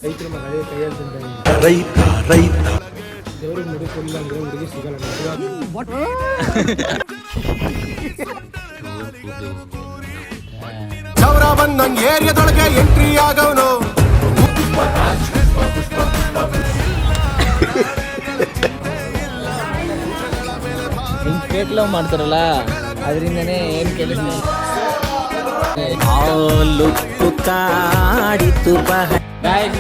ರೈತರು ಮಗಳೇ ಕೈಯಲ್ಲಿ ತಿಂತಾರೆ. ದೇವ್ರಿಗೆ ಮುಡಿ ಕೊಡಲಿಲ್ಲ ಅಂದ್ರೆ ಹುಡುಗಿ ಸಿಗಲ್ಲ. ಬಂದಂಗ್ ಏರಿಯಾದೊಳಗೆ ಎಂಟ್ರಿ ಆಗವನು. ಹಿಂಗ್ ಫೇಕ್ ಲವ್ ಮಾಡ್ತಾರಲ್ಲ ಅದರಿಂದನೇ ಏನು ಕೆಲಸ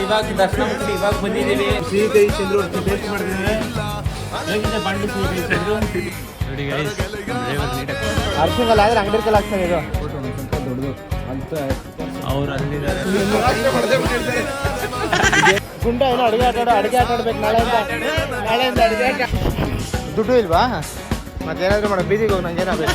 ಇವಾಗ ದರ್ಶನ ಮಾಡಿ ಇವಾಗ ಬಂದಿದ್ದೀವಿ. ಸೀಕೈ ಚಂದ್ರು ಟೇಸ್ಟ್ ಮಾಡಿದ್ರೆ ಹೇಗಿದೆ ಬಂಡಿ ಸೀಕೈ ಚಂದ್ರು ನೋಡಿ ಗೈಸ್ ಅರ್ಶಿಂಗಲ್ಲ ಆದ್ರೆ ಅಂಗಡಿ ಕಲ್ ಆಗ್ತಾರೆ ಇದು ದೊಡ್ಡದು ಅಂತ ಅವ್ರು ಅಲ್ಲಿದ್ದಾರೆ. ಗುಂಡ ಏನೋ ಅಡುಗೆ ಆಟಾಡ್ಬೇಕು ನಾಳೆಯಿಂದ ಅಡುಗೆ ದುಡ್ಡು ಇಲ್ವಾ ಮತ್ತೇನಾದ್ರೂ ಮಾಡೋ ಬೀದಿಗೆ ಹೋಗಿ ನಂಗೆ ಏನಾಗಬೇಕು.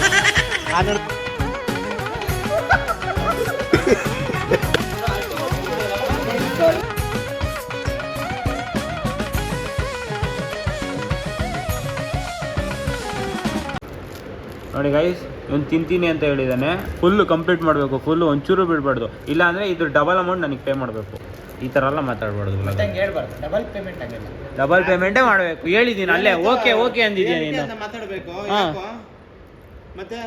ನೋಡಿ ಗೈಸ್ ಇವನು ತಿಂತೀನಿ ಅಂತ ಹೇಳಿದ್ದಾನೆ. ಫುಲ್ಲು ಕಂಪ್ಲೀಟ್ ಮಾಡಬೇಕು, ಫುಲ್ಲು ಒಂಚೂರು ಬಿಡಬಾರ್ದು. ಇಲ್ಲ ಅಂದರೆ ಇದ್ರ ಡಬಲ್ ಅಮೌಂಟ್ ನನಗೆ ಪೇ ಮಾಡಬೇಕು. ಈ ಥರ ಎಲ್ಲ ಮಾತಾಡಬಾರ್ದು. ಡಬಲ್ ಪೇಮೆಂಟೇ ಮಾಡಬೇಕು. ಹೇಳಿದ್ದೀನಿ ಅಲ್ಲೇ ಓಕೆ ಅಂದಿದ್ದೀನಿ ನೀನು. ಮಾತಾಡಬೇಕು ಮತ್ತೆ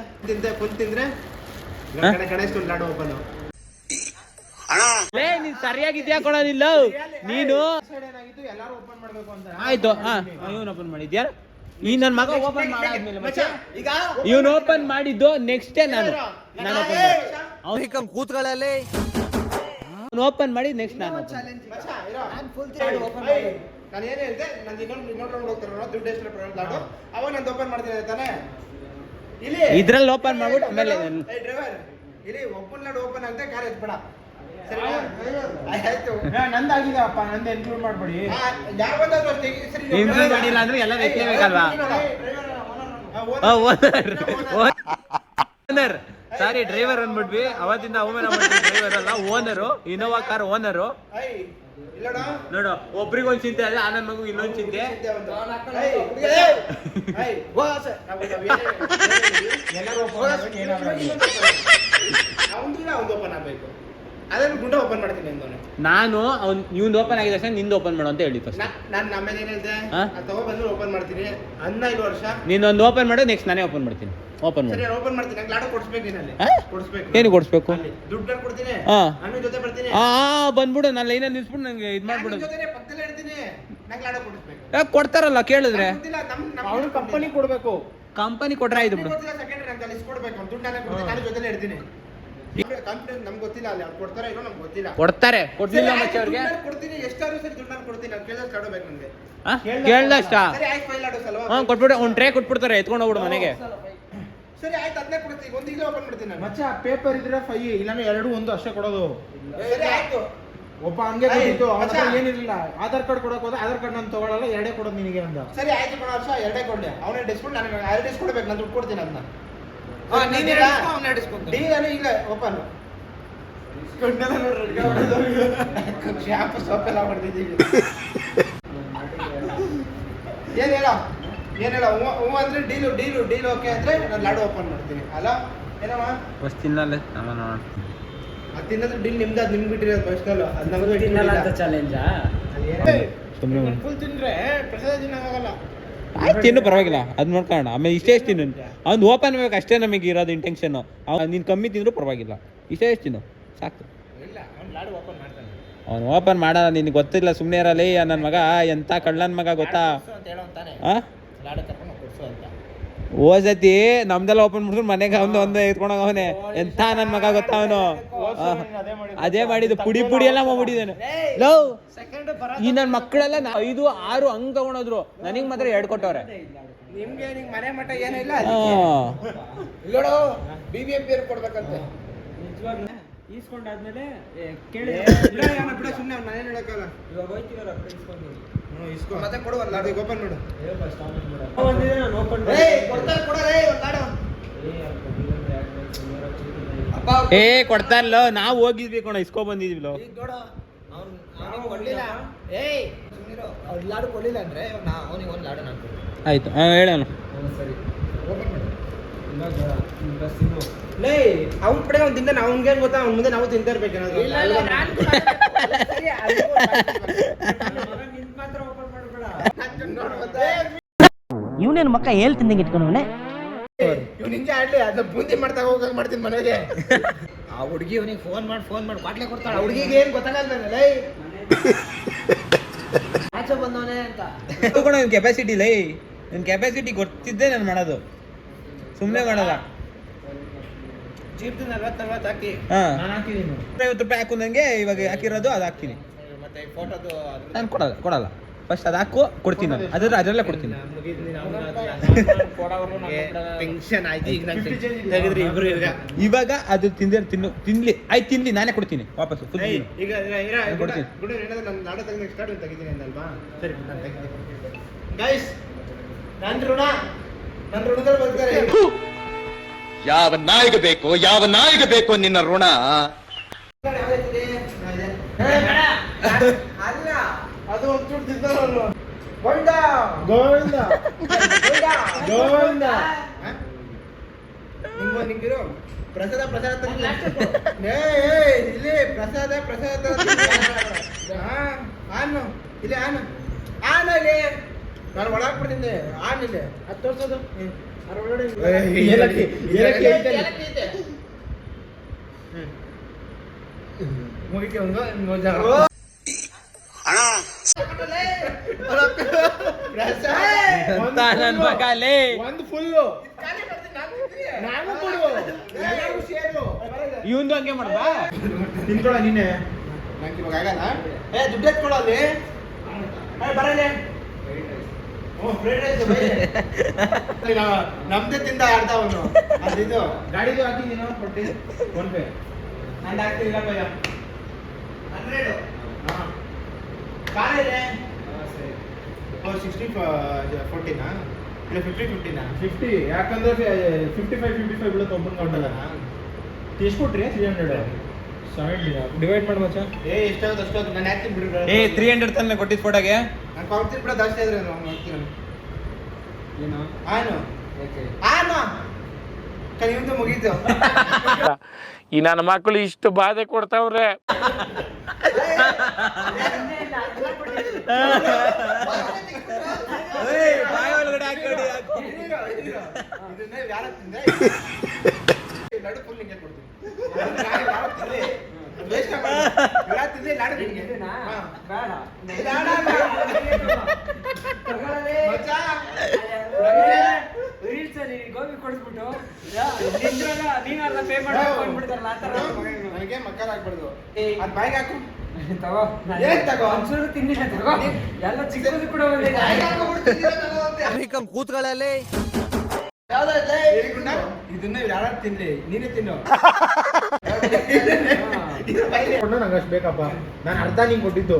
ಫುಲ್ ತಿಂದ್ರೆ ಲಾಡು ಓಪನ್. ನೀನು ಸರಿಯಾಗಿದ್ಯಾ ಕೊಡೋದಿಲ್ಲ ನೀನು. ಎಲ್ಲರೂ ಓಪನ್ ಮಾಡಬೇಕು ಅಂತ ಆಯ್ತು. ಇವನು ಓಪನ್ ಮಾಡಿದ್ಯಾ? ಈ ನನ್ನ ಮಗ ಓಪನ್ ಮಾಡಾದ್ಮೇಲೆ ಇವನು ಓಪನ್ ಮಾಡಿದ್ದು ನೆಕ್ಸ್ಟ್ ಡೇ ನಾನು ಓಪನ್ ಕೂತ್ಗಳಲ್ಲಿ ಓಪನ್ ಮಾಡಿ ನೆಕ್ಸ್ಟ್ ನಾನು ನಾನು ಏನೇ ಹೇಳಿದೆ ನಾನು ಇನ್ನೊಂದು ಹೋಗ್ತಾರೆ ದುಡ್ಡು ಎಷ್ಟು ಲಾಡು ಅವಾಗ ನಾನು ಓಪನ್ ಮಾಡ್ತೀನಿ ತಾನೆ. ಇಲ್ಲಿ ಇದ್ರಲ್ಲಿ ಓಪನ್ ಮಾಡ್ಬಿಟ್ಟು ಆಮೇಲೆ ಡ್ರೈವರ್ ಇಲ್ಲಿ ಒಬ್ಬನ ಲಾಡು ಓಪನ್ ಅಂತ ಕಾರ್ ಎತ್ಬೇಡ. ಆಯ್ತು ನಂದಾಗಿದೆಪ್ಪ, ನಂದು ಇನ್ಕ್ಲೂಡ್ ಮಾಡ್ಬೇಡಿ. ಯಾರು ಬಂದಾದ್ರು ಅಷ್ಟೇ. ಇನ್ಕ್ಲೂಡ್ ಮಾಡಿಲ್ಲ ಅಂದ್ರೆ ಎಲ್ಲ ಬೇಕಲ್ವಾ? ಓನರ್ ಸಾರಿ ಡ್ರೈವರ್ ಅಂದ್ಬಿಟ್ವಿ. ಅವತ್ತಿಂದ ಅವಮಾನ ಮಾಡ್ತೀವಿ. ಡ್ರೈವರ್ ಅಲ್ಲ, ಓನರು. Innova car owner. ನೋಡು, ಒಬ್ರಿಗೆ ಒಂದ್ ಚಿಂತೆ ಅಲ್ಲ, ನನ್ನ ಮಗು ಇನ್ನೊಂದ್ ಚಿಂತೆ. ಓಪನ್ ಆಗ್ಬೇಕು. ಅದನ್ನು ಗುಂಡ ಓಪನ್ ಮಾಡ್ತೀನಿ ಅಂದವನು. ನಾನು ಇವ್ನು ಓಪನ್ ಆಗಿದೆ ಅಷ್ಟೇ ನಿಂದು ಓಪನ್ ಮಾಡು ಅಂತ ಹೇಳಿ ಫಸ್ಟ್. ನಾನು ನಮ್ಮೇಲೆ ಏನ್ ಹೇಳ್ದೆ, ತಗೊಬಂದು ಓಪನ್ ಮಾಡ್ತೀನಿ. 15 ವರ್ಷ ನೀನೊಂದು ಓಪನ್ ಮಾಡು, ನೆಕ್ಸ್ಟ್ ನಾನೇ ಓಪನ್ ಮಾಡ್ತೀನಿ. ಓಪನ್ ಮಾಡಿ ಓಪನ್ ಮಾಡ್ತೀನಿ. ನಂಗೆ ಲಾಡು ಕೊಡಿಸ್ಬೇಕು. ನೀನಲ್ಲಿ ಕೊಡಿಸ್ಬೇಕು. ಏನು ಕೊಡಿಸ್ಬೇಕು? ದುಡ್ಡು ಕೊಡ್ತೀನಿ. ಅಣ್ಣ ಜೊತೆ ಬರ್ತೀನಿ. ಬಂದ್ಬಿಡು. ನಾನು ಲೈನಲ್ಲಿ ನಿಲ್ಸ್ಬಿಟ್ಟು ನಂಗೆ ಇದು ಮಾಡ್ಬಿಡು. ಜೊತೆ ಪಕ್ಕದಲ್ಲೇ ಇರ್ತೀನಿ. ನಂಗೆ ಲಾಡು ಕೊಡಿಸ್ಬೇಕು. ಯಾಕೆ ಕೊಡ್ತಾರಲ್ಲ ಕೇಳಿದ್ರೆ? ಅವ್ರು ಕಂಪನಿ ಕೊಡ್ಬೇಕು. ಕಂಪನಿ ಕೊಟ್ರೆ ಆಯ್ತು ಬಿಡು. ಸೆಕೆಂಡ್ರಿ ನಂಗೆ ಅಲ್ಲಿ ಕೊಡ್ಬೇಕು. ದುಡ್ಡು ನಾನು ಕೊಡ್ತೀನಿ. ನಾನು ಜೊತೆಲೇ ಇರ್ತೀನಿ. ಕಾನ್ಫಿಡೆನ್ಸ್ ನಮ್ಗೆ ಗೊತ್ತಿಲ್ಲ, ಅಲ್ಲಿ ಅವ್ರು ಕೊಡ್ತಾರೋ ಏನೋ ನಮ್ಗೆ ಗೊತ್ತಿಲ್ಲ. ಕೊಡ್ತಾರೆ, ಕೊಡ್ಲಿಲ್ಲ ಮತ್ತೆ ಅವ್ರಿಗೆ ಕೊಡ್ತೀನಿ. ಎಷ್ಟಾದ್ರೂ ಸರಿ ದುಡ್ಡು ನಾನು ಕೊಡ್ತೀನಿ. ನಾನು ಕೇಳಿದಷ್ಟು ಆಡಬೇಕು ನನಗೆ. ಕೇಳ್ದಷ್ಟ ಸರಿ ಆಯ್ತು. ಫೈಲ್ ಆಡೋ ಸಲ್ವಾ ಕೊಟ್ಬಿಡು. ಒಂದು ಟ್ರೇ ಕೊಟ್ಬಿಡ್ತಾರೆ, ಎತ್ಕೊಂಡು ಹೋಗ್ಬಿಡು ಮನೆಗೆ. ಸರಿ ಆಯ್ತು, ಅದನ್ನೇ ಕೊಡ್ತೀನಿ. ಒಂದು ಈಗಲೇ ಓಪನ್ ಮಾಡ್ತೀನಿ ನಾನು. ಮಚ್ಚ ಪೇಪರ್ ಇದ್ರೆ 5 ಇಲ್ಲಾಂದ್ರೆ 2 1 ಅಷ್ಟೇ ಕೊಡೋದು. ಸರಿ ಆಯ್ತು. ಒಬ್ಬ ಹಂಗೆ ಕೊಟ್ಟಿತ್ತು, ಅವನ ಏನಿರಲಿಲ್ಲ. ಆಧಾರ್ ಕಾರ್ಡ್ ಕೊಡಕ್ಕೆ ಹೋದ, ಆಧಾರ್ ಕಾರ್ಡ್ ನಾನು ತಗೊಳ್ಳಲ್ಲ, 2 ಕೊಡೋದು ನಿನಗೆ ಅಂದ. ಸರಿ ಆಯ್ತು ಕೊಡೋ ವರ್ಷ 2 ಕೊಡ್ಲಿ. ಅವನೇ ಡಿಸ್ಕೌಂಟ್ ನಾನು 2 ಡಿಸ್ಕೌಂಟ್ ಕೊಡ್ಬೇಕು. ನಾನು ದುಡ್ಡು ಕೊಡ್ತೀನಿ ಅದನ್ನ. ಡೀಲ್ ಇಲ್ಲ ಓಪನ್. ಶಾಂಪು ಸೋಪೆಲ್ಲ ಹೊಡೆದಿದ್ದೀವಿ. ಏನೇಳ ಹ್ಞೂ ಅಂದ್ರೆ ಡೀಲ್ ಓಕೆ ಅಂದ್ರೆ ನಾನು ಲಾಡು ಓಪನ್ ಮಾಡ್ತೀನಿ. ಅಲ್ಲ ಏನಮ್ಮ ಫಸ್ಟ್ ತಿನ್ನಲ್ಲ ಅದು ತಿನ್ನೋದು ಡೀಲ್ ನಿಮ್ದು. ಅದು ನಿಮ್ಗೆ ಬಿಟ್ಟಿರೋದು ಪರ್ಸ್ನಲ್. ಅದು ನಮಗೆ ತಿನ್ನಲ್ಲ ಅಂತ ಚಾಲೆಂಜಾ? ಫುಲ್ ತಿಂದ್ರೆ ಪ್ರಸಾದ ತಿನ್ನೋಕ್ಕಾಗಲ್ಲ. ಆಯ್ತು ತಿನ್ನು, ಪರವಾಗಿಲ್ಲ. ಅದು ನೋಡ್ಕೋಣ. ಆಮೇಲೆ ಇಷ್ಟೇ ಎಷ್ಟು ತಿನ್ನು. ಅವ್ನು ಓಪನ್ ಮಾಡ್ಬೇಕು ಅಷ್ಟೇ ನಮಗೆ ಇರೋದು ಇಂಟೆನ್ಷನ್ನು. ನೀನು ಕಮ್ಮಿ ತಿಂದರೂ ಪರವಾಗಿಲ್ಲ. ಇಷ್ಟೇ ಎಷ್ಟು ತಿನ್ನು ಸಾಕು. ಇಲ್ಲ ಅವ್ನು ಲಾಡು ಓಪನ್ ಮಾಡ್ತಾನೆ. ಅವ್ನು ಓಪನ್ ಮಾಡಲ್ಲ. ನಿನಗೆ ಗೊತ್ತಿಲ್ಲ, ಸುಮ್ಮನೆ ಇರಲಿ. ನನ್ನ ಮಗ ಎಂಥ ಕಳ್ಳನ ಮಗ ಗೊತ್ತಾ? ಲಾಡು ಕರ್ಕೊಂಡು ಕೊಡ್ಸು ಅಂತ ಓಸತಿ ನಮ್ದೆಲ್ಲ ಓಪನ್ ಮಾಡಿದ್ರು ಮನೆಗೆ ಒಂದು ಎತ್ಕೊಂಡೋಗ ಅವನೇ. ಎಂಥ ನನ್ನ ಮಗ ಗೊತ್ತಾ ಅವನು? ಅದೇ ಮಾಡಿದ್ದು. ಪುಡಿ ಎಲ್ಲ ಮಾಡ್ಬಿಟ್ಟಿದ್ದಾನೆ. ಲವ್ ಈ ನನ್ನ ಮಕ್ಕಳೆಲ್ಲ 5 6 ಹಂಗ್ ತಗೊಂಡೋದ್ರು. ನನಗೆ ಮಾತ್ರ 2 ಕೊಟ್ಟವ್ರೆ. ನಿಮ್ಗೆ ಮನೆ ಮಠ ಏನೂ ಇಲ್ಲ. ಇಲ್ಲೋಡು BBMP ಕೊಡ್ಬೇಕಂತೆ. ಈಸ್ಕೊಂಡಾದ್ಮೇಲೆ ಬಿಡ ಸುಮ್ಮನೆ ಅವ್ನು ಮನೇಲಿ ಹೇಳಕ್ಕಲ್ಲ. ಇವಾಗ ಹೋಯ್ತೀವಲ್ಲ ಇಸ್ಕೊ ಮತ್ತೆ ಕೊಡುವಲ್ಲ. ಅದು ಓಪನ್ ಮಾಡು. ಕೊಡ್ತಾರಲ್ಲ. ನಾವು ಹೋಗಿದ್ವಿ ಕಣ, ಇಸ್ಕೊ ಬಂದಿದ್ವಿ. ಲಾಡು ಕೊಡ್ಲಿಲ್ಲ ಅಂದ್ರೆ ಅವನಿಗೆ ಒಂದು ಲಾಡು ನಾನು ಕೊಡ್ತೀನಿ. ಆಯ್ತು ಹೇಳೋಣ. ಸರಿ ಓಪನ್ ಮಾಡು. ಲೇ ಅವ್ನ ಕಡೆ ಅವ್ನು ತಿಂತಾನೆ. ಅವ್ನಿಗೆ ಗೊತ್ತಾ? ಅವ್ನ ಮುಂದೆ ನಾವು ತಿಂತಾ ಇರ್ಬೇಕೇನಾದ್ರು. ಇವನೇನು ಮಕ್ಕ ಹೇಳ್ತಿದ್ದಂಗೆ ಇಟ್ಕೊಂಡವನೆ. ಇವ್ ನಿಂಗೆ ಆಡ್ಲಿ ಅದ ಬೂಂದಿ ಮಾಡ್ತಾ ಹೋಗಂಗ್ ಮಾಡ್ತೀನಿ ಮನೆಗೆ. ಆ ಹುಡುಗಿ ಅವನಿಗೆ ಫೋನ್ ಮಾಡಿ ಬಾಟ್ಲೆ ಕೊಡ್ತಾಳ. ಹುಡುಗಿಗೆ ಏನ್ ಗೊತ್ತಾಗಲ್ಲ ಆಚೆ ಬಂದವನೇ ಅಂತ. ಇವ್ನ ಕೆಪಾಸಿಟಿ ಇಲ್ಲ, ಇವ್ನ ಕೆಪಾಸಿಟಿ ಗೊತ್ತಿದ್ದೆ ನಾನು ಮಾಡೋದು, ಸುಮ್ಮನೆ ಮಾಡಲ್ಲ. ಚೀಪ್ದು 40 ಹಾಕಿ ಹಾಂ ನಾನು ಹಾಕಿದೀನಿ. 50 ರೂಪಾಯಿ ಹಾಕು ನನಗೆ, ಇವಾಗ ಹಾಕಿರೋದು ಅದು ಹಾಕ್ತೀನಿ. ಮತ್ತೆ ಫೋಟೋದು ನಾನು ಕೊಡಲ್ಲ ಫಸ್ಟ್ ಅದು ಹಾಕು ಕೊಡ್ತೀನಿ ನಾನು, ಅದರಲ್ಲೇ ಕೊಡ್ತೀನಿ. ಟೆನ್ಷನ್ ಆಯ್ತು ಈಗ ನಾನು ತೆಗೆದ್ರಿ ಇಬ್ರು ಈಗ. ಇವಾಗ ಅದು ತಿನ್ಲಿ ಆಯ್ತು, ತಿನ್ಲಿ ನಾನೇ ಕೊಡ್ತೀನಿ ವಾಪಸ್ಸು ಫುಲ್. ಈಗ ಕೊಡ್ತೀನಿ. ಗುಡು ಹೇಳಿದ್ರೆ ನಾನು ನಾಳೆ ತೆಗೆದು ನೆಕ್ಸ್ಟ್ ಕಾರ್ಡ್ ತೆಗಿತೀನಿ ಅಂದಲ್ವಾ? ಸರಿ ನಾನು ತೆಗಿತೀನಿ. ಗೈಸ್ ನನ್ನ ಋಣದಲ್ಲಿ ಬರ್ತಾರೆ. ಯಾವ ನಾಯಿಗೆ ಬೇಕು ನಿನ್ನ ಋಣ? ಅಲ್ಲ ಅದು ಒಂಚೂರು ತಿಂತಾರಲ್ಲ. ಗೋವಿಂದ ನಿಂಗಿರು ಪ್ರಸಾದ ಇಲ್ಲಿ ಪ್ರಸಾದ ಆನು ಇಲ್ಲಿ ಆನು ಇಲ್ಲಿ ನಾನು ಒಳಗಾಕ್ಬಿಡ್ತೀನಿ. ಆನ್ ಇಲ್ಲಿ ಅದು ತೋರ್ಸೋದು ಮುಗಿಕೆ ಒಂದು ನನ್ನ ಮಗಲೇ ಒಂದು ಫುಲ್ಲು ನಾನು ಕೊಡು ಇವಂದು ಹಂಗೆ ಮಾಡ್ದ. ತಿನ್ಕೊಳ ನೀನೆ, ನಂಗೆ ಇವಾಗ ಆಗಲ್ಲ. ದುಡ್ಡು ಎತ್ಕೊಳ ಅಲ್ಲಿ ಬರಲಿ. ನಮ್ದೇ ತಿಂದ ಆಡ್ತಾ ಅವನು. ಅದಿದು ಗಾಡಿದು ಹಾಕಿದ್ದೀನೋ ಕೊಟ್ಟಿ ಫೋನ್ ಪೇ ನಂದು ಹಾಕ್ತಿಲ್ಲ ಭಯ 100. ಕಾಲಿದೆ 60 40ನಾ ಇಲ್ಲ 50 ಯಾಕಂದ್ರೆ 55 ಬೀಳುತ್ತೆ ಒಬ್ಬನ ಕೊಟ್ಟಲ್ಲ. ಎಷ್ಟು ಕೊಟ್ರಿ? 300 ಡಿವೈಡ್ ಮಾಡಿ ಮಚ್ಚ. ಎಷ್ಟಾಗುತ್ತೆ ಅಷ್ಟೊಂದು ನಾನು ಹಾಕ್ತೀನಿ ಬಿಡ್ರಿ. 300 ತಾನೆ ಕೊಟ್ಟಿದ್ದು ಫೋಟೋಗೆ. ನಾನು ಕೊಡ್ತೀನಿ ಬಿಡ, ಜಾಸ್ತಿ ಆದ್ರೆ ಹೋಗ್ತೀನಿ. ಏನು ಆನು ಕಲಿಯುವಂತ ಮುಗೀತು. ಈ ನನ್ನ ಮಕ್ಕಳು ಇಷ್ಟು ಬಾಧೆ ಕೊಡ್ತಾವ್ರೆ. ಬಾಯಿ ಒಳಗಡೆ ಹಾಕಿ ಇದನ್ನ ಯಾರ ತಿಂದೆ ಲಡು ಫುಲ್ ನಿಂಗೆ ಕೊಡ್ತೀನಿ. ಗೋಬಿ ಕೊಡಿಸ್ಬಿಟ್ಟು ನೀನಾರ ಪೇ ಮಾಡ್ಬಿಡ್ತಾರಲ್ಲ ಆ ಥರ ನನಗೆ ಮಕ್ಕಳ ಹಾಕ್ಬಾರ್ದು. ಅದ್ ಬಾಯಿಗೆ ಹಾಕು ತಗೋ. ಏನ್ ತಗೋ? ಒಂಚೂರು ತಿನ್ನಿಲ್ಲ ತಗೋ. ಎಲ್ಲ ಚಿಕ್ಕದು ಕೂಡ ಬಂದಿದೆ. ಕೂತ್ಗಳಲ್ಲಿ ಇದನ್ನ ಯಾರು ತಿನ್ಲಿ, ನೀನೇ ತಿನ್ನು. ನಂಗೆ ಅಷ್ಟು ಬೇಕಪ್ಪ, ನಾನು ಅರ್ಧ ನಿಂಗೆ ಕೊಟ್ಟಿದ್ದು.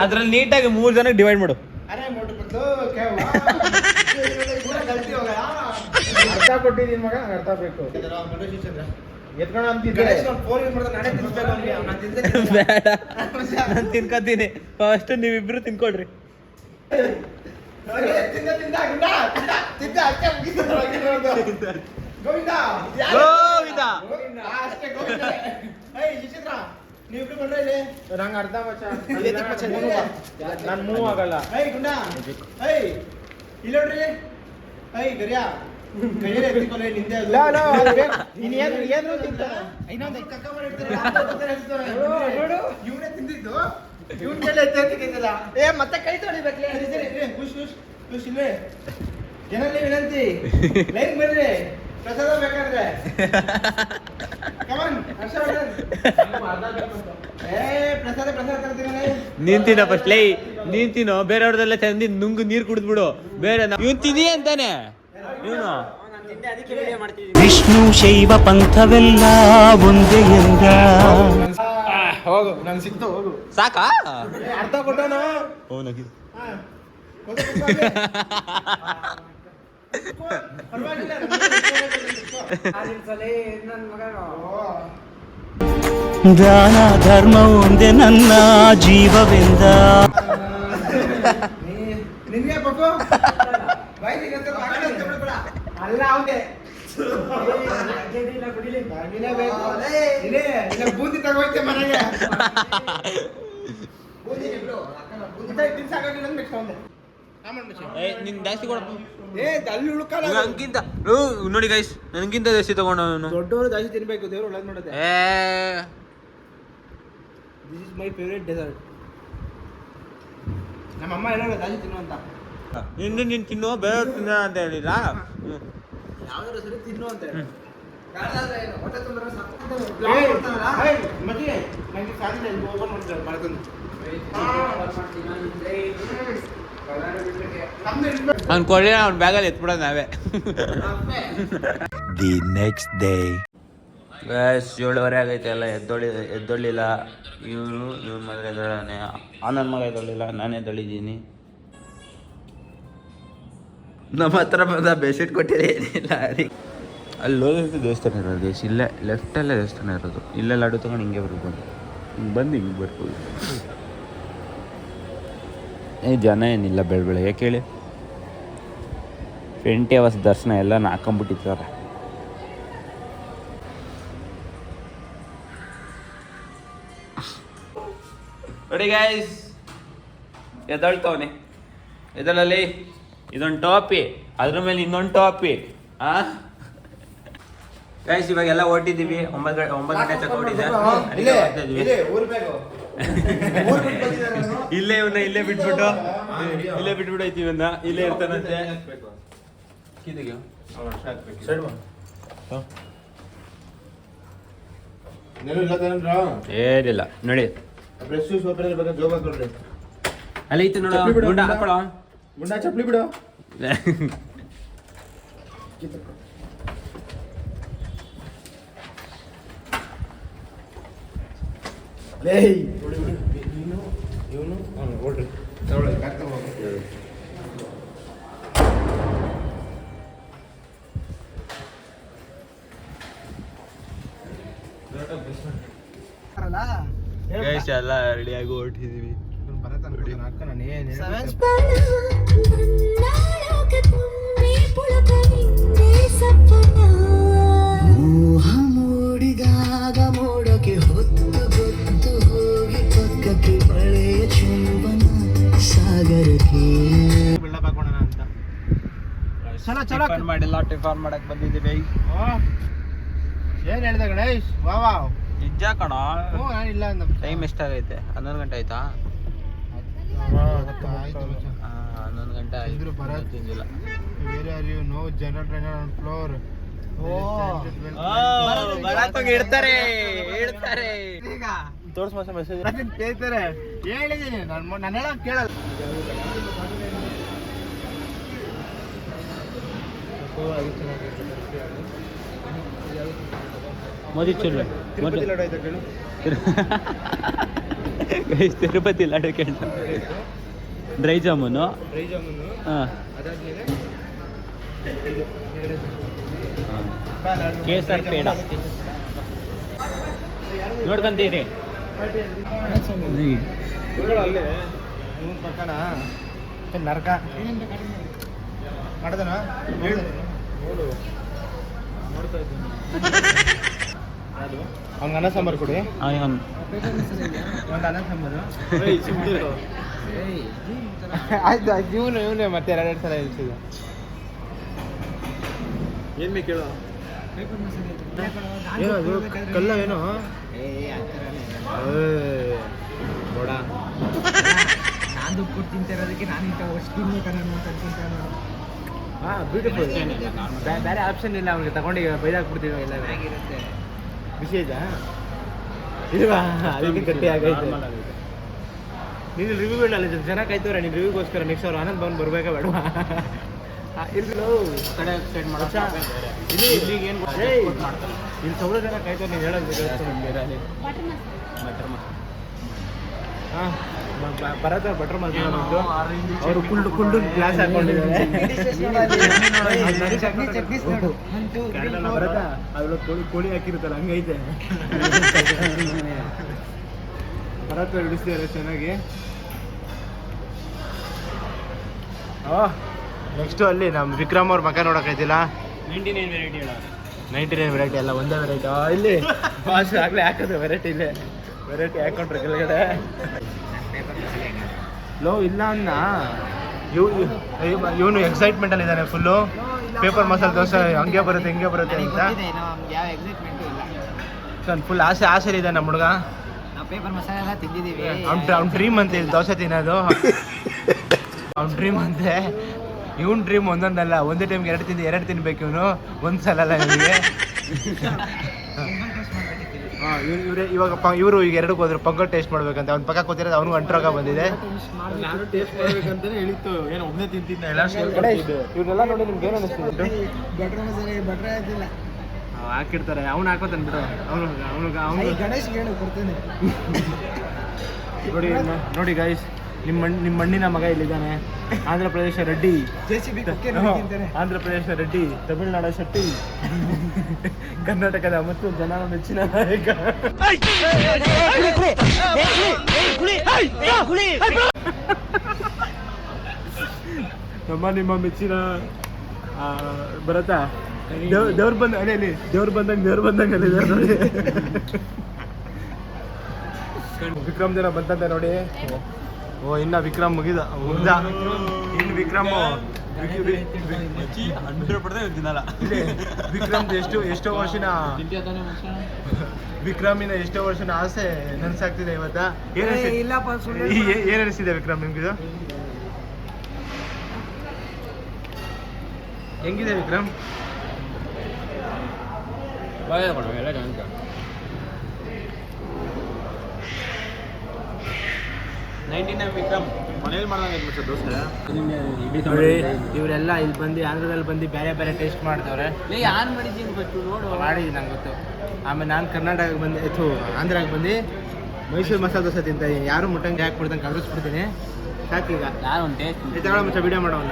ಅದ್ರಲ್ಲಿ ನೀಟಾಗಿ 3 ಜನಕ್ಕೆ ಡಿವೈಡ್ ಮಾಡು. ಅರೆ ಮೋಟು ಬದಲು ಅರ್ಧ ಕೊಟ್ಟಿದ್ದೀನಿ ಮಗ, ಅರ್ಧ ಬೇಕು. ಎತ್ಕೋಣ ಅಂತಿದ್ದೆ. ಬೇಡ, ನಾನು ತಿನ್ಕೋತೀನಿ. ಫಸ್ಟ್ ನೀವಿಬ್ರು ತಿನ್ಕೊಳ್ರಿ. ಗೋವಿಂದ ನೀವಿಬ್ರು ಬಂದ್ರೆ ಇಲ್ಲಿ ನಂಗೆ ಅರ್ಧ ಮಚ್ಚ. ನಾನು ಮೂವ್ ಆಗಲ್ಲ. ಗುಂಡ ಇಲ್ಲ ನೋಡ್ರಿ. ಗರಿಯಾ ಕೈಯಲ್ಲಿ ಎತ್ತಿಕೊಳ್ಳಿ ನಿಂದೆ. ಇವನೇ ತಿಂದಿದ್ದು ಇವನ್ ಮೇಲೆ ಎತ್ತಿಲ್ಲ. ಮತ್ತೆ ಕೈ ತೊಳಿಬೇಕ್ಲೆ. ಖುಷ್ ಇಲ್ವೇ ಏನಲ್ಲಿ ವಿನಂತಿ ಲೈನ್ ಬರ್ರಿ ಪ್ರಸಾದ ಬೇಕಾದ್ರೆ. ಪ್ರಸಾದ ತರ್ತೀನಿ. ನೀನ್ ತಿನ್ನೋ ಫಸ್ಟ್ ಲೈ, ನೀನ್ ತಿನ್ನೋ. ಬೇರೆಯವ್ರದೆಲ್ಲ ಚಂದಿ ನುಂಗು ನೀರು ಕುಡಿದ್ಬಿಡು. ಬೇರೆ ಇವನ್ ತಿನ್ನಿ ಅಂತಾನೆ ಇವನು. ವಿಷ್ಣು ಶೈವ ಪಂಥವೆಲ್ಲ ಒಂದೇ ಎಂದ. ಹೋಗು, ನಂಗೆ ಸಿಕ್ತು ಹೋಗು. ಸಾಕಾ? ಅರ್ಧ ಕೊಟ್ಟೋನು. ದಾನ ಧರ್ಮ ಒಂದೇ ನನ್ನ ಜೀವವೆಂದ. ನಿನ್ಗೆ ಪಪ್ಪು ಅಲ್ಲ ಅವನೇ ಬೂಂದಿ ತಗೋಯ್ತೆ ಮನೆಗೆ. ಬೂಂದಿ ನಿನ್ ಜಾಸ್ತಿ ಕೊಡಪ್ಪ. ಅಲ್ಲಿ ಉಳ್ಕಲ್ಲ ಹಂಗಿಂತ ನೋಡಿ ಗೈಸ್, ನನಗಿಂತ ಜಾಸ್ತಿ ತಗೊಂಡವನು. ದೊಡ್ಡವರು ಜಾಸ್ತಿ ತಿನ್ಬೇಕು, ದೇವ್ರು ಒಳ್ಳೇದು ಮಾಡೋದೆ. This is my favourite dessert. ನಮ್ಮಮ್ಮ ಹೇಳೋಣ ಜಾಸ್ತಿ ತಿನ್ನು ಅಂತ. ನೀನು ತಿನ್ನುವ ಬೇರೆ ತಿನ್ನ ಅಂತ ಹೇಳಿಲ್ಲ. ಯಾವ್ದಾದ್ರು ಸರಿ ತಿನ್ನು ಅಂತ ಹೇಳಿ. ನಂಗೆ ಸಾಧ್ಯ ಇಲ್ಲ, ಓಪನ್ ಮಾಡ್ತಾರೆ ಮಾಡ್ಕೊಂಡು. ಅವ್ನು ಕೊಳ್ಳಿ ಅವ್ನ ಬ್ಯಾಗಲ್ಲಿ ಎತ್ಬಿಡೋದು ನಾವೇ. The next day. 7:30 ಆಗೈತೆ, ಎಲ್ಲ ಎದ್ದೊಳ್ಳಿಲ್ಲ. ಇವನು ಮದುವೆ ಎದ್ದೊಳ್ಳಾನೆ, ನನ್ನ ಮಗ ಎದ್ದೊಳ್ಳಿಲ್ಲ, ನಾನೇ ಎದ್ದೊಳಿದ್ದೀನಿ. ನಮ್ಮ ಹತ್ರ ಬಂದ ಬೆಡ್ಶೀಟ್ ಕೊಟ್ಟಿಲ್ಲ, ಏನಿಲ್ಲ. ಅಲ್ಲಿ ಹೋಗಿದ್ದು ದೇವಸ್ಥಾನ ಇರೋದು ಗೈಸ್, ಇಲ್ಲೇ ಲೆಫ್ಟಲ್ಲೇ ದೇವಸ್ಥಾನ ಇರೋದು. ಇಲ್ಲೇ ಲಾಡು ತಗೊಂಡು ಹಿಂಗೆ ಬರ್ಬೋದು, ಹಿಂಗೆ ಬರ್ಬೋದು. ಜನ ಏನಿಲ್ಲ ಬೆಳಗ್ಗೆ ಕೇಳಿ. 20 ಅವರ್ಸ್ ದರ್ಶನ ಎಲ್ಲ ಹಾಕೊಂಬಿಟ್ಟಿದ್ದಾರೆ. ನೋಡಿ ಗೈಸ್, ಎದ್ದಳ್ತವನೆ. ಎದಳಲ್ಲಿ ಇದೊಂದು ಟಾಪಿ, ಅದ್ರ ಮೇಲೆ ಇನ್ನೊಂದು ಟಾಪಿ. ಗೈಸ್ ಇವಾಗೆಲ್ಲ ಹೊರಟಿದ್ದೀವಿ. 9 ಗಂಟೆ ತನಕ ಹೊರಟಿದ್ದೆ. ಇಲ್ಲೇ ಇವನ್ನ ಇಲ್ಲೇ ಬಿಟ್ಬಿಟ್ಟು ಐತಿ ಇವನ್ನ ಇಲ್ಲೇ ಇರ್ತಾನಂತೆ. ಏನಿಲ್ಲ ನೋಡಿ, ಅಲ್ಲಿ ಐತಿ ನೋಡ. ಗುಂಡ ಹಾಕೊಳ್ಳೋ, ಗುಂಡ ಚಪ್ಪಲಿ ಬಿಡು. ಇವನು ಓಡ್ರಿ ಗೈಸ್ ಎಲ್ಲ ರೆಡಿಯಾಗಿ ಹೊರಟಿದೀವಿ. ಅಕ್ಕ ನಾನು ಏನು ಮೂಡಿದಾಗ ಮೋಡಕ್ಕೆ ಹೊತ್ತು ಗೊತ್ತು ಹೋಗಿ ಪಕ್ಕಕ್ಕೆ ಬಳೆಯ ಚುಂಬನ ಸಾಗರಕ್ಕೆ ಬಿಲ್ಡಪ್ ಹಾಕೋಣ ಅಂತ. ಟಿಫನ್ ಮಾಡಿಲ್ಲ, ಟಿಫನ್ ಮಾಡಕ್ ಬಂದಿದ್ದೀವಿ. ಏನ್ ಹೇಳ್ದೆ ಗಣೇಶ್? ವಾ ವಾ ನಿಜ ಕಣ. ಇಲ್ಲ ಟೈಮ್ ಎಷ್ಟಾಗೈತೆ? 11 ಗಂಟೆ ಆಯ್ತಾ? 11 ಗಂಟೆ ಆಯ್ತು, ತಿಂದಿಲ್ಲ. Where are you? No general trainer on floor. ಇಡ್ತಾರೆ ತೋರ್ಸ್ ಮೆಸೇಜ್ ಕೇಳ್ತಾರೆ. ಹೇಳಿದ್ದೀನಿ ನಾನು ಹೇಳಕ್ ಕೇಳಲ್ಲ. ಮೋದಿ ಚೂರು ತಿರುಪತಿ ಲಡ್ಡು ಆಯ್ತಾ ಕೇಳು. ತಿರುಪತಿ ಲಾಡು ಕೇಳ. ಡ್ರೈ ಜಾಮೂನು, ಹಾಂ, ಅದಾದ್ಮೇಲೆ ಕೇಸರ್ ಪೇಡ ನೋಡ್ಕೊಂತೀರಿ. ಅಲ್ಲೇ ಇವನ್ ಪಕ್ಕನ ನರಕ ಮಾಡ್ದನ ನೋಡು. ನೋಡ್ತಾ ಇದ್ದೀನಿ. ಅವ್ನಿಗೆ ಅನ್ನ ಸಾಂಬಾರು ಕೊಡಿ. ಒಂದು ಅನ್ನ ಸಾಂಬಾರು ಆಯ್ತು. ಇವನೇ ಮತ್ತೆ 2 ಸಲ ಹೇಳ್ತಿದ್ದ. ಏನ್ ಬೇಕು ಹೇಳು? ಏನೋ ಅದು ಕಲ್ಲ ಏನೋ ನೋಡ. ನಾನು ದುಡ್ಡು ಕೊಟ್ಟು ತಿಂತಿರೋದಕ್ಕೆ ನಾನು ಇಂಥ ಅಷ್ಟು ತಿನ್ಬೇಕನ್ನ ಅಂತ ತಿಂತಾನು. ಹಾಂ, ಬ್ಯೂಟಿಫುಲ್. ಬೇರೆ ಆಪ್ಷನ್ ಇಲ್ಲ ಅವ್ನಿಗೆ. ತಗೊಂಡು ಬೈದಾಕ್ಬಿಡ್ತೀವಿ. ಎಲ್ಲ ಆಗಿರುತ್ತೆ. ಬಿಸಿ ಆಯ್ತಾ? ಇಲ್ವಾ? ಅದಕ್ಕೆ ಗಟ್ಟಿ ಆಗೈತೆ. ನೀನು ರಿವ್ಯೂ ಹೇಳಲ್ಲ, ಜನ ಕಾಯ್ತವ್ರೆ ನೀನು ರಿವ್ಯೂಗೋಸ್ಕರ. ನೆಕ್ಸ್ಟ್ ಅವ್ರು ಆನಂದ್ ಭವನ್ ಬರ್ಬೇಕಾ ಬೇಡವಾ? ಇಲ್ಲಿ ಸೌರ ಜನ ಕಾಯ್ತವ್ರು. ನೀನು ಹೇಳೋದು ಹಾಂ, ಬರತ್ತ ಬಟರ್ ಮಸಾಲ ಅವರು ಕುಲ್ಡು ಗ್ಲಾಸ್ ಹಾಕೊಂಡಿದ್ದಾರೆ. ಬರತ್ತ ಅದ್ರೊಳಗೆ ಕೋಳಿ ಹಾಕಿರುತ್ತಲ್ಲ, ಹಂಗೈತೆ. ಬರತ್ತ ಹಿಡಿಸ್ತಿದ್ದಾರೆ ಚೆನ್ನಾಗಿ. ನೆಕ್ಸ್ಟು ಅಲ್ಲಿ ನಮ್ಮ ವಿಕ್ರಮ್ ಅವ್ರ ಮಗ ನೋಡೋಕ್ಕಾಯ್ತಿಲ್ಲ. 99 ವೆರೈಟಿ ಅಲ್ಲ, ಒಂದೇ ವೆರೈಟಿ. ಇಲ್ಲಿ ಫಾಸ್ಟ್ ಆಗಲೇ ಹಾಕಿದ್ರೆ ವೆರೈಟಿ. ಇಲ್ಲೇ ವೆರೈಟಿ ಹಾಕೊಂಡ್ರೆ ಕೆಳಗಡೆ ಲೋ ಇಲ್ಲ ಅನ್ನ. ಇವನು ಎಕ್ಸೈಟ್ಮೆಂಟ್ ಅಲ್ಲಿ ಇದ್ದಾನೆ ಫುಲ್ಲು. ಪೇಪರ್ ಮಸಾಲೆ ದೋಸೆ ಹಂಗೆ ಬರುತ್ತೆ ಹಿಂಗೆ ಬರುತ್ತೆ ಅಂತ ಯಾವ ಎಕ್ಸೈಟ್ಮೆಂಟು ಇಲ್ಲ. ಫುಲ್ ಆಸೆ ಇದೆ ನಮ್ಮ ಹುಡುಗ. ನಾವು ಪೇಪರ್ ಮಸಾಲೆ ಎಲ್ಲ ತಿಂದಿದ್ದೀವಿ. ಅವ್ನ ಡ್ರೀಮ್ ಅಂತ ಇಲ್ಲಿ ದೋಸೆ ತಿನ್ನೋದು. ಅವ್ನ ಡ್ರೀಮ್ ಅಂತೆ. ಇವನ್ ಡ್ರೀಮ್ ಒಂದೊಂದಲ್ಲ, ಒಂದೇ ಟೈಮ್ಗೆ ಎರಡು ತಿನ್ಬೇಕು ಇವನು, ಒಂದ್ಸಲ ಅಲ್ಲ ಇವನಿಗೆ. ಇವರು ಈಗ ಎರಡಕ್ಕೆ ಹೋದ್ರು ಪಂಗಲ್ ಟೇಸ್ಟ್ ಮಾಡ್ಬೇಕಂತ. ಅವ್ನ ಪಕ್ಕ ಕೂತಿರೋದು ಅವನು ಅಂಟ್ರೋಗ ಬಂದಿದೆ. ನಾನು ಟೇಸ್ಟ್ ಮಾಡ್ಬೇಕಂತಾನೆ ಹೇಳಿತ್ತು, ಏನು ಒಬ್ಬನೇ ತಿಂತಿದ್ದೆ ಎಲ್ಲ. ಇವ್ರನ್ನೆಲ್ಲ ನೋಡಿ ನಿಮ್ಗೆ ಏನು ಅನಿಸ್ತಿದೆ? ಬಟ್ರ್ ಮಸಾಲೆ ಬಟ್ರೆ ಆಯ್ತಿಲ್ಲ. ಹಾಕಿರ್ತಾರೆ, ಅವ್ನು ಹಾಕೋತಾನೆ ಬಿಡು. ಅವನು ಗಣೇಶ್ ಹೇಳು ಕೊಡ್ತೇನೆ. ನೋಡಿ ಗೈಸ್, ನಿಮ್ಮ ಮಣ್ಣಿನ ಮಗ ಇಲ್ಲಿದ್ದಾನೆ. ಆಂಧ್ರ ಪ್ರದೇಶ ರೆಡ್ಡಿ, ಆಂಧ್ರ ಪ್ರದೇಶ ರೆಡ್ಡಿ, ತಮಿಳುನಾಡು ಶೆಟ್ಟಿ, ಕರ್ನಾಟಕದ ಮತ್ತು ಜನರ ಮೆಚ್ಚಿನ ನಾಯಕ. ನಿಮ್ಮ ಮೆಚ್ಚಿನ ಬರತ್ತಾ ದೇವ್ರು ಬಂದಂಗೆ ಅಲ್ಲಿದ್ದಾರೆ ನೋಡಿ. ವಿಕ್ರಮ್ ಜನ ಬಂತಂತೆ ನೋಡಿ. ಓ ಇನ್ನ ವಿಕ್ರಮ್ ಮುಗಿದ ಇನ್ನು ವಿಕ್ರಮ್ 100% ತಿನ್ನಲ್ಲ. ವಿಕ್ರಮ್ ಎಷ್ಟೋ ವರ್ಷನ ವಿಕ್ರಮಿನ ಎಷ್ಟೋ ವರ್ಷನ ಆಸೆ ನನ್ಸಾಗ್ತಿದೆ ಇವತ್ತ. ಏನ್ ಅನಿಸ್ತಿದೆ ವಿಕ್ರಮ್ ನಿಮ್ಗಿದು? ಹೆಂಗಿದೆ ವಿಕ್ರಮ್? ವಿಕ್ರಮ್ ಮನೇಲಿ ಮಾಡಿದಂಗೆ ದೋಸೆ. ಇವರೆಲ್ಲ ಇಲ್ಲಿ ಬಂದು ಆಂಧ್ರದಲ್ಲಿ ಬಂದು ಬೇರೆ ಬೇರೆ ಟೇಸ್ಟ್ ಮಾಡ್ತವ್ರೆ. ಯಾರು ಮಾಡಿದ್ದೀನಿ ಗೊತ್ತು ನೋಡು. ಮಾಡಿದ್ದೀನಿ ನಂಗೆ ಗೊತ್ತು. ಆಮೇಲೆ ನಾನು ಕರ್ನಾಟಕಕ್ಕೆ ಬಂದು ಆಂಧ್ರಾಗೆ ಬಂದು ಮೈಸೂರು ಮಸಾಲೆ ದೋಸೆ ತಿಂತಾಯಿದ್ದೀನಿ. ಯಾರು ಮುಟ್ಟಂಗೆ ಹಾಕ್ಬಿಡ್ದಂಗೆ ಕಲಿಸ್ಬಿಡ್ತೀನಿ. ಸಾಕೀಗ ಯಾರು ಒಂದು ಟೇಸ್ಟ್ ತಗೊಳ್ಳೋ ಮುಂಚೆ ವಿಡಿಯೋ ಮಾಡೋಣ.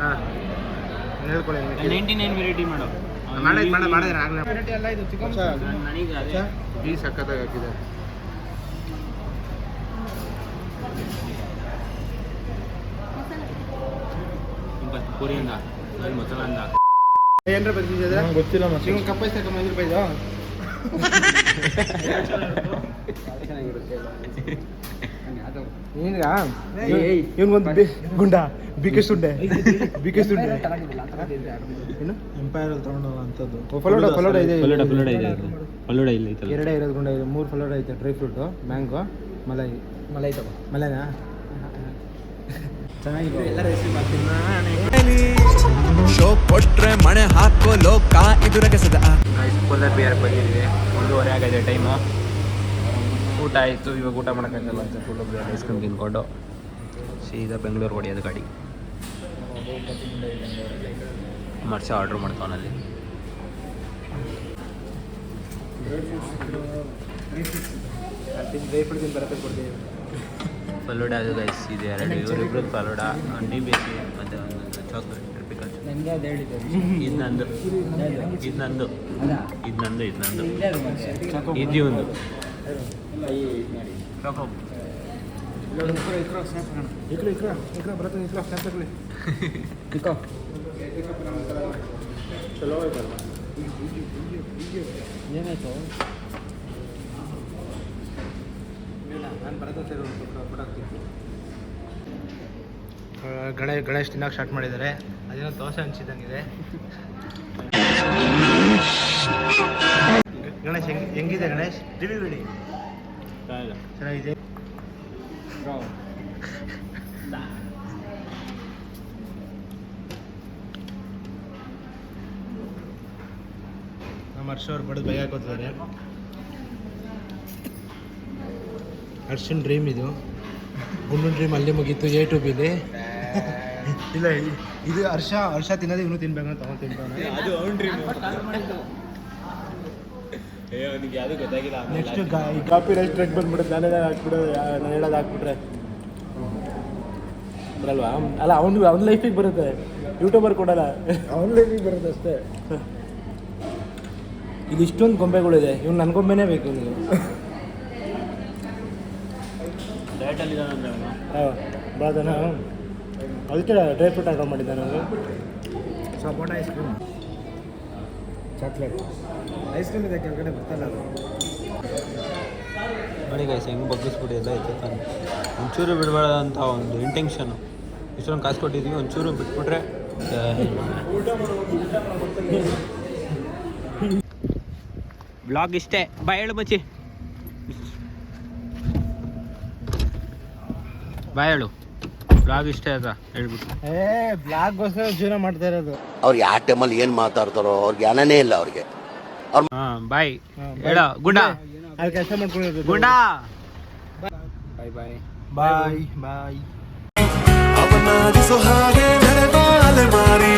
ಹಾಂ ಹೇಳ್ಕೊಳ್ಳಿ. 99 ವೆರೈಟಿ ಮಾಡೋ ಮಾಡಿದ್ರೆ ಆಗಲೇ ವೆರೈಟಿ ಎಲ್ಲ ಇದು ಚಿಕನ್ ನನಗೆ ಅದೇ ಬೀ ಸಕ್ಕತ್ತಾಗಿ ಹಾಕಿದೆ. ಪೂರಿಯಿಂದ ಮಸಾಲ ಏನ್ರ ಬಂದಿದೆ ಗೊತ್ತಿಲ್ಲ. ಮತ್ತೆ ಕಪ್ಪ ತಗೊಂಡು 5 ರೂಪಾಯಿದು ಇವನ್ಗೊಂದು ಗುಂಡ ಬಿಕೆ ಸುಂಡೆ ಏನು ಎಂಪೈರ್ ತಗೊಂಡು ಅಂತದ್ದು. ಫಲೋಡ ಇದೆ, ಎರಡೇ ಇರೋದು ಗುಂಡ ಇದೆ. 3 ಫಲೋಡ ಐತೆ, ಡ್ರೈ ಫ್ರೂಟು, ಮ್ಯಾಂಗೋ, ಮಲೈ ತಗೋ. ಮಲೈನಾ ಚೆನ್ನಾಗಿದೆ. ಎಲ್ಲ ರೆಸಿಪಿ ಮಾಡ್ತೀನಿ. ಶೋ ಕೊಟ್ರೆ ಮಣೆ ಹಾಕೋ ಲೋಕ ಇದುರಗೆ ಸದಾ. ಕೋಲಾರ ಬಿಹಾರಕ್ಕೆ ಬಂದಿದ್ದೀವಿ. 1:30 ಆಗಿದೆ ಟೈಮು. ಊಟ ಆಯಿತು. ಇವಾಗ ಊಟ ಮಾಡೋಕ್ಕಾಗಲ್ಲ ಅಂತ ಫುಲ್ಲು ಐಸ್ ಕ್ರೀಮ್ ತಿನ್ಕೊಂಡು ಸೀದಾ ಬೆಂಗಳೂರು ಹೊಡೆಯೋದು ಗಾಡಿ. ಮರ್ಷ ಆರ್ಡ್ರ್ ಮಾಡ್ತಾವನಲ್ಲಿ. ಡ್ರೈ ಫ್ರೂಟ್ ಬರತ್ತೆ ಕೊಡ್ತೀವಿ. ಫಲೂಡ ಅದು ಗೈಸ್ ಇದೆ ಎರಡು. ಇವರಿಬ್ರದ್ದು ಫಲೂಡ, ಟೀ ಬೇಸಿ ಮತ್ತು ಚಾಕ್ಲೇಟ್ ಟಿಪಿಕಲ್. ಇದು ನಂದು ಇದು ಒಂದು ಚಲೋ ಆಯ್ತಲ್ಲ. ಏನಾಯ್ತು? ನಾನು ಬರೋದು ಸೇರಿ ಗಣೇಶ್ ತಿನ್ನೋಕೆ ಸ್ಟಾರ್ಟ್ ಮಾಡಿದ್ದಾರೆ. ಅದೇನೋ ದೋಸೆ ಹಂಚಿದಂಗಿದೆ. ಗಣೇಶ್ ಹೆಂಗಿದೆ ಗಣೇಶ್? ರಿವ್ಯೂ ಹೇಳಿ. ಚೆನ್ನಾಗಿದೆ. ನಮ್ಮ ಹರ್ಷ ಅವ್ರು ಬಡದು ಬೈ ಹಾಕೋತಾರೆ. ಹರ್ಷನ್ ಡ್ರೀಮ್ ಇದು. ಗುಂಡು ಡ್ರೀಮ್ ಅಲ್ಲಿ ಮುಗೀತು A to B. ಇಲ್ಲ ಇದು ಹರ್ಷ ತಿನ್ನೋದು ಇವನು ತಿನ್ಬೇಕಂತ ತಗೊಂಡು ತಿಂತಾನೆ. ಅದು ಅವ್ನ ಡ್ರೀಮ್. ನೆಕ್ಸ್ಟ್ ಕಾಪಿ ರೈಸ್ ಟ್ರೆಕ್ ಬಂದ್ಬಿಡುತ್ತೆ. ನಾನೇ ಹಾಕ್ಬಿಡೋದು, ನಾನು ಹೇಳೋದು ಹಾಕ್ಬಿಟ್ರೆ ಬರಲ್ವಾ? ಅಲ್ಲ ಅವ್ನ ಲೈಫಿಗೆ ಬರುತ್ತೆ, ಯೂಟ್ಯೂಬರ್ ಕೊಡಲ್ಲ. ಅವ್ನ ಲೈಫಿಗೆ ಬರುತ್ತೆ ಅಷ್ಟೇ. ಇದು ಇಷ್ಟೊಂದು ಗೊಂಬೆಗಳಿದೆ. ಇವ್ನು ನನ್ನ ಗೊಂಬೆನೇ ಬೇಕು ಇವನಿಗೆ. ಹಾಂ ಬಾದನ ಅದಕ್ಕೆ ಡ್ರೈ ಫ್ರೂಟ್ ಆರ್ಡರ್ ಮಾಡಿದ್ದೆ ನಾನು. Sapota ice cream, chocolate ice cream ಇದೆ ಕೆಳಗಡೆ ಬರ್ತಲ್ಲ ಅದು. ನೋಡಿ ಗೈಸ್ ಹೆಂಗೆ ಬಗ್ಗಿಸ್ಬಿಟ್ಟು ಎಲ್ಲ ಐತೆ ತಾನು. ಒಂಚೂರು ಬಿಡಬೇಡ ಅಂತ ಒಂದು ಇಂಟೆನ್ಷನು. ಇಷ್ಟೊಂದು ಕಾಸು ಕೊಟ್ಟಿದ್ದೀವಿ, ಒಂಚೂರು ಬಿಟ್ಬಿಟ್ರೆ ಬ್ಲಾಗ್ ಇಷ್ಟೇ. ಬಾಯ್ ಹೇಳು ಮಚ್ಚಿ, ಬಾಯ್ ಹೇಳು. ಬ್ಲಾಗ್ ಇಷ್ಟೇ ಅದ ಹೇಳ್ಬಿಟ್ಟು. ಬ್ಲಾಗ್ಗೋಸ್ಕರ ಜೀವನ ಮಾಡ್ತಾ ಇರೋದು. ಅವ್ರು ಯಾವ ಟೈಮಲ್ಲಿ ಏನ್ ಮಾತಾಡ್ತಾರೋ ಅವ್ರಿಗೆ ಜ್ಞಾನನೇ ಇಲ್ಲ ಅವ್ರಿಗೆ. ಬಾಯ್ ಹೇಳೋ ಗುಂಡ, ಅಲ್ಲಿ ಕೆಲಸ ಮಾಡ್ಕೊಂಡಿರೋದು. ಗುಂಡ ಬಾಯ್ ಬಾಯ್ ಬಾಯ್ ಬಾಯ್. ಅವನಾದಿಸೋ ಹಾಗೆ ನಡೆದ ಅಲೆಮಾರಿ